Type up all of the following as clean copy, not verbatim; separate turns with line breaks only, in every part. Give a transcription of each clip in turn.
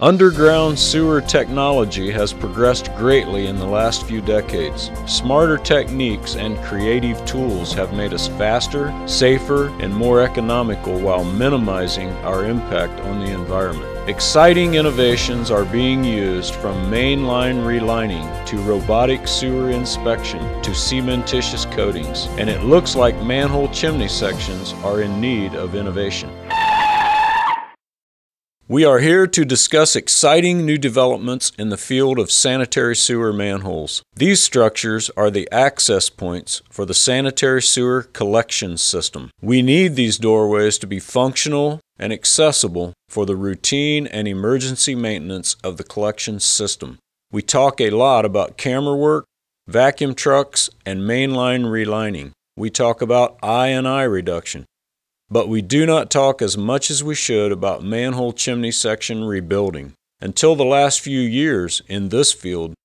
Underground sewer technology has progressed greatly in the last few decades. Smarter techniques and creative tools have made us faster, safer, and more economical while minimizing our impact on the environment. Exciting innovations are being used from mainline relining to robotic sewer inspection to cementitious coatings, and it looks like manhole chimney sections are in need of innovation. We are here to discuss exciting new developments in the field of sanitary sewer manholes. These structures are the access points for the sanitary sewer collection system. We need these doorways to be functional and accessible for the routine and emergency maintenance of the collection system. We talk a lot about camera work, vacuum trucks, and mainline relining. We talk about I&I reduction. But we do not talk as much as we should about manhole chimney section rebuilding. Until the last few years in this field,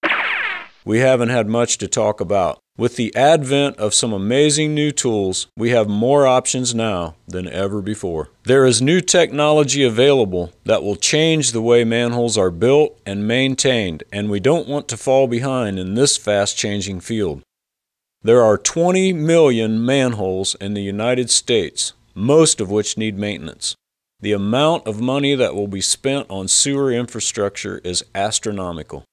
we haven't had much to talk about. With the advent of some amazing new tools, we have more options now than ever before. There is new technology available that will change the way manholes are built and maintained, and we don't want to fall behind in this fast-changing field. There are 20 million manholes in the United States, most of which need maintenance. The amount of money that will be spent on sewer infrastructure is astronomical.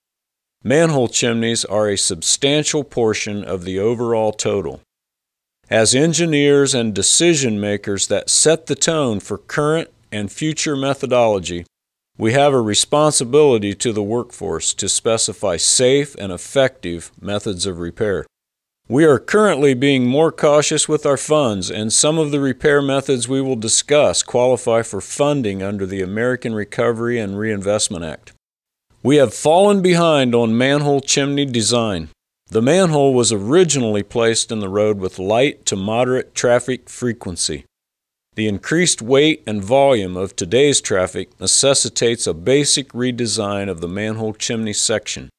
Manhole chimneys are a substantial portion of the overall total. As engineers and decision makers that set the tone for current and future methodology, we have a responsibility to the workforce to specify safe and effective methods of repair. We are currently being more cautious with our funds, and some of the repair methods we will discuss qualify for funding under the American Recovery and Reinvestment Act. We have fallen behind on manhole chimney design. The manhole was originally placed in the road with light to moderate traffic frequency. The increased weight and volume of today's traffic necessitates a basic redesign of the manhole chimney section.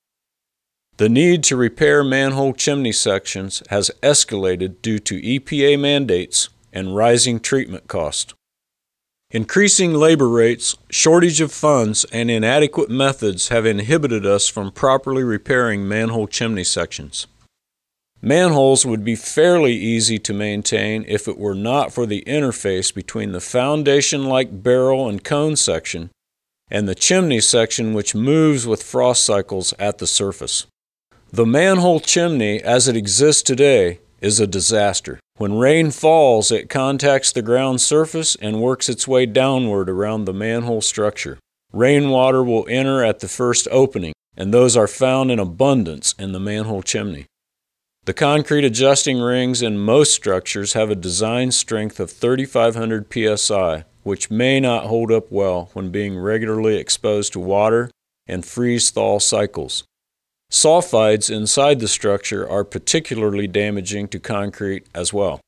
The need to repair manhole chimney sections has escalated due to EPA mandates and rising treatment costs. Increasing labor rates, shortage of funds, and inadequate methods have inhibited us from properly repairing manhole chimney sections. Manholes would be fairly easy to maintain if it were not for the interface between the foundation-like barrel and cone section and the chimney section, which moves with frost cycles at the surface. The manhole chimney, as it exists today, is a disaster. When rain falls, it contacts the ground surface and works its way downward around the manhole structure. Rainwater will enter at the first opening, and those are found in abundance in the manhole chimney. The concrete adjusting rings in most structures have a design strength of 3,500 psi, which may not hold up well when being regularly exposed to water and freeze-thaw cycles. Sulfides inside the structure are particularly damaging to concrete as well.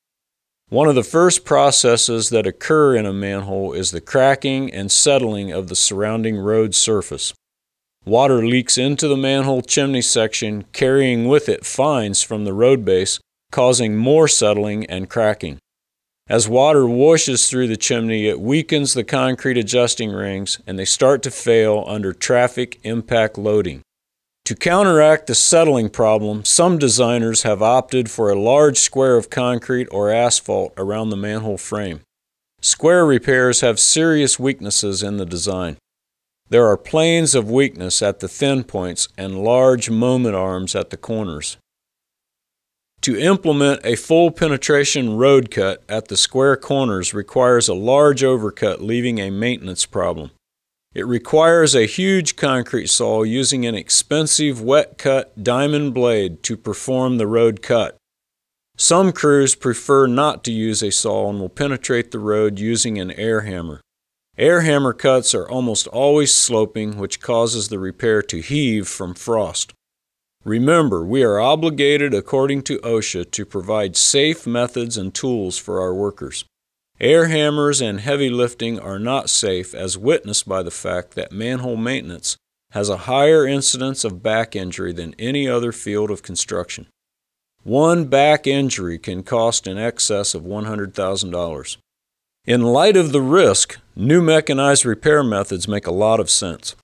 One of the first processes that occur in a manhole is the cracking and settling of the surrounding road surface. Water leaks into the manhole chimney section, carrying with it fines from the road base, causing more settling and cracking. As water washes through the chimney, it weakens the concrete adjusting rings, and they start to fail under traffic impact loading. To counteract the settling problem, some designers have opted for a large square of concrete or asphalt around the manhole frame. Square repairs have serious weaknesses in the design. There are planes of weakness at the thin points and large moment arms at the corners. To implement a full penetration road cut at the square corners requires a large overcut, leaving a maintenance problem. It requires a huge concrete saw using an expensive wet-cut diamond blade to perform the road cut. Some crews prefer not to use a saw and will penetrate the road using an air hammer. Air hammer cuts are almost always sloping, which causes the repair to heave from frost. Remember, we are obligated according to OSHA to provide safe methods and tools for our workers. Air hammers and heavy lifting are not safe, as witnessed by the fact that manhole maintenance has a higher incidence of back injury than any other field of construction. One back injury can cost in excess of $100,000. In light of the risk, new mechanized repair methods make a lot of sense.